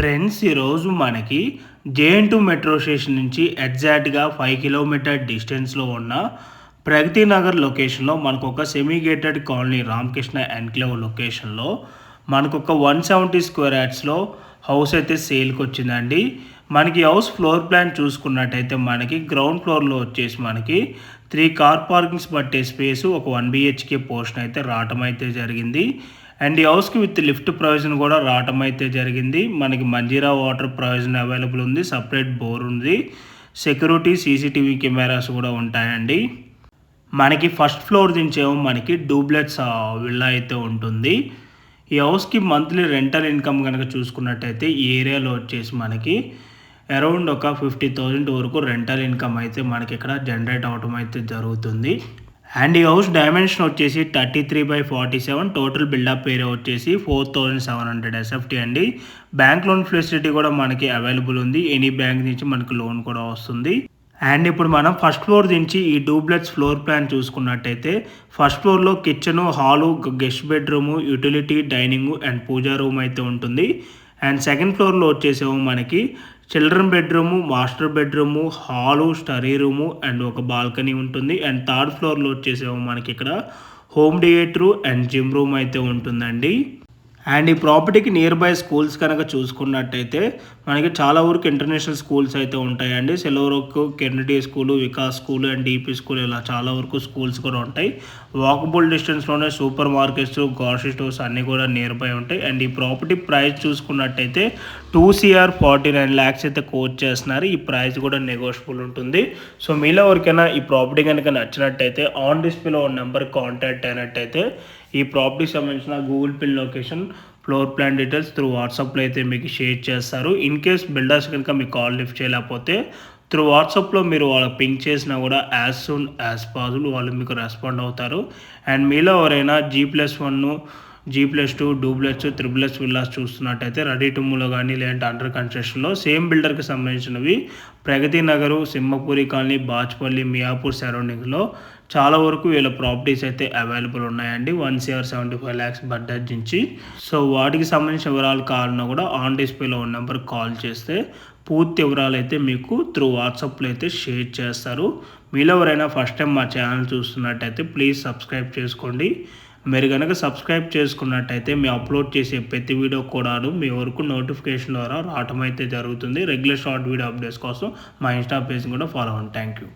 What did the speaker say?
Friends ఈరోజు మనకి జేఎన్2 metro station నుంచి ఎగ్జాక్ట్గా 5 కిలోమీటర్ డిస్టెన్స్లో ఉన్న ప్రగతి నగర్ లొకేషన్లో మనకు ఒక semi gated colony Ramakrishna enclave లొకేషన్లో మనకు ఒక 170 స్క్వేర్ యార్డ్స్లో హౌస్ అయితే సేల్కి వచ్చిందండి. మనకి హౌస్ ఫ్లోర్ ప్లాన్ చూసుకున్నట్టయితే మనకి గ్రౌండ్ ఫ్లోర్లో వచ్చేసి మనకి 3 కార్ పార్కింగ్స్ పట్టే స్పేస్, ఒక 1 BHK పోర్షన్ అయితే రావటం అయితే జరిగింది. అండ్ ఈ హౌస్కి విత్ లిఫ్ట్ ప్రొవిజన్ కూడా రావటం అయితే జరిగింది. మనకి మంజీరా వాటర్ ప్రొవిజన్ అవైలబుల్ ఉంది, సపరేట్ బోర్ ఉంది, సెక్యూరిటీ CCTV కెమెరాస్ కూడా ఉంటాయండి. మనకి ఫస్ట్ ఫ్లోర్ దించేమో మనకి డూప్లెక్స్ విల్లా అయితే ఉంటుంది. ఈ హౌస్కి మంత్లీ రెంటల్ ఇన్కమ్ కనుక చూసుకున్నట్టయితే ఈ ఏరియాలో వచ్చేసి మనకి అరౌండ్ ఒక 50,000 వరకు రెంటల్ ఇన్కమ్ అయితే మనకి ఇక్కడ జనరేట్ అవడం అయితే జరుగుతుంది. అండ్ ఈ హౌస్ డైమెన్షన్ వచ్చేసి 33/47, టోటల్ బిల్డప్ ఏరియా వచ్చేసి 4,700 SFT అండి. బ్యాంక్ లోన్ ఫెసిలిటీ కూడా మనకి అవైలబుల్ ఉంది, ఎనీ బ్యాంక్ నుంచి మనకి లోన్ కూడా వస్తుంది. అండ్ ఇప్పుడు మనం ఫస్ట్ ఫ్లోర్ నుంచి ఈ డూప్లెక్స్ ఫ్లోర్ ప్లాన్ చూసుకున్నట్టయితే ఫస్ట్ ఫ్లోర్లో kitchen, hall, guest bedroom, utility, dining and puja room అయితే ఉంటుంది. అండ్ సెకండ్ ఫ్లోర్లో వచ్చేసేమో మనకి children bedroom, master bedroom, hall, study room and ఒక బాల్కనీ ఉంటుంది. అండ్ థర్డ్ ఫ్లోర్లో వచ్చేసేమో మనకి ఇక్కడ home theatre and gym room అయితే ఉంటుందండి. అండ్ ఈ ప్రాపర్టీకి నియర్ బై స్కూల్స్ కనుక చూసుకున్నట్టయితే మనకి చాలా వరకు ఇంటర్నేషనల్ స్కూల్స్ అయితే ఉంటాయండి. సెలవురకు Kennedy school, Vikas school and DP school, ఇలా చాలా వరకు స్కూల్స్ కూడా ఉంటాయి. వాకబుల్ డిస్టెన్స్లోనే సూపర్ మార్కెట్స్, గ్రాసరీ స్టోర్స్ అన్నీ కూడా నియర్ బై ఉంటాయి. అండ్ ఈ ప్రాపర్టీ ప్రైస్ చూసుకున్నట్టయితే 2 CR 49 lakhs అయితే కోట్ చేస్తున్నారు. ఈ ప్రైస్ కూడా నెగోషియబుల్ ఉంటుంది. సో మీలో ఎవరికైనా ఈ ప్రాపర్టీ కనుక నచ్చినట్టయితే ఆన్ డిస్ప్లేలో ఉన్న నెంబర్ కాంటాక్ట్ అయినట్టయితే ఈ ప్రాపర్టీకి సంబంధించిన Google pin location, floor plan details through వాట్సాప్లో అయితే మీకు షేర్ చేస్తారు. ఇన్ కేస్ బిల్డర్స్ కనుక మీకు కాల్ లిఫ్ట్ చేయలేకపోతే త్రూ వాట్సాప్లో మీరు వాళ్ళకి పింక్ చేసినా కూడా యాజ్ సూన్ యాజ్ పాసిబుల్ వాళ్ళు మీకు రెస్పాండ్ అవుతారు. అండ్ మీలో ఎవరైనా G+1, G+2, డూప్లెక్స్, త్రిబుల్ఎక్స్ విల్లాస్ చూస్తున్నట్టయితే రెడీ టు మూవ్లో కానీ లేదంటే అండర్ కన్స్ట్రక్షన్లో సేమ్ బిల్డర్కి సంబంధించినవి ప్రగతి నగరు, సింహపూరి కాలనీ, బాచ్పల్లి, మియాపూర్ సరౌండింగ్లో చాలా వరకు వీళ్ళ ప్రాపర్టీస్ అయితే అవైలబుల్ ఉన్నాయండి. 1 CR 75 lakhs బడ్జెట్ నుంచి. సో వాటికి సంబంధించిన వివరాలు కావాలన్నా కూడా ఆన్ డిస్ప్లేలో ఉన్న నెంబర్ కాల్ చేస్తే పూర్తి వివరాలు అయితే మీకు త్రూ వాట్సాప్లో అయితే షేర్ చేస్తారు. మీలో ఎవరైనా ఫస్ట్ టైం మా ఛానల్ చూస్తున్నట్టయితే ప్లీజ్ సబ్స్క్రైబ్ చేసుకోండి. మీరు కనుక సబ్స్క్రైబ్ చేసుకున్నట్టయితే మేము అప్లోడ్ చేసే ప్రతి వీడియో కూడాను మీ వరకు నోటిఫికేషన్ ద్వారా రావటం అయితే జరుగుతుంది. రెగ్యులర్ షార్ట్ వీడియో అప్డేట్స్ కోసం మా ఇన్స్టా పేజ్ని కూడా ఫాలో అవ్వండి. Thank you.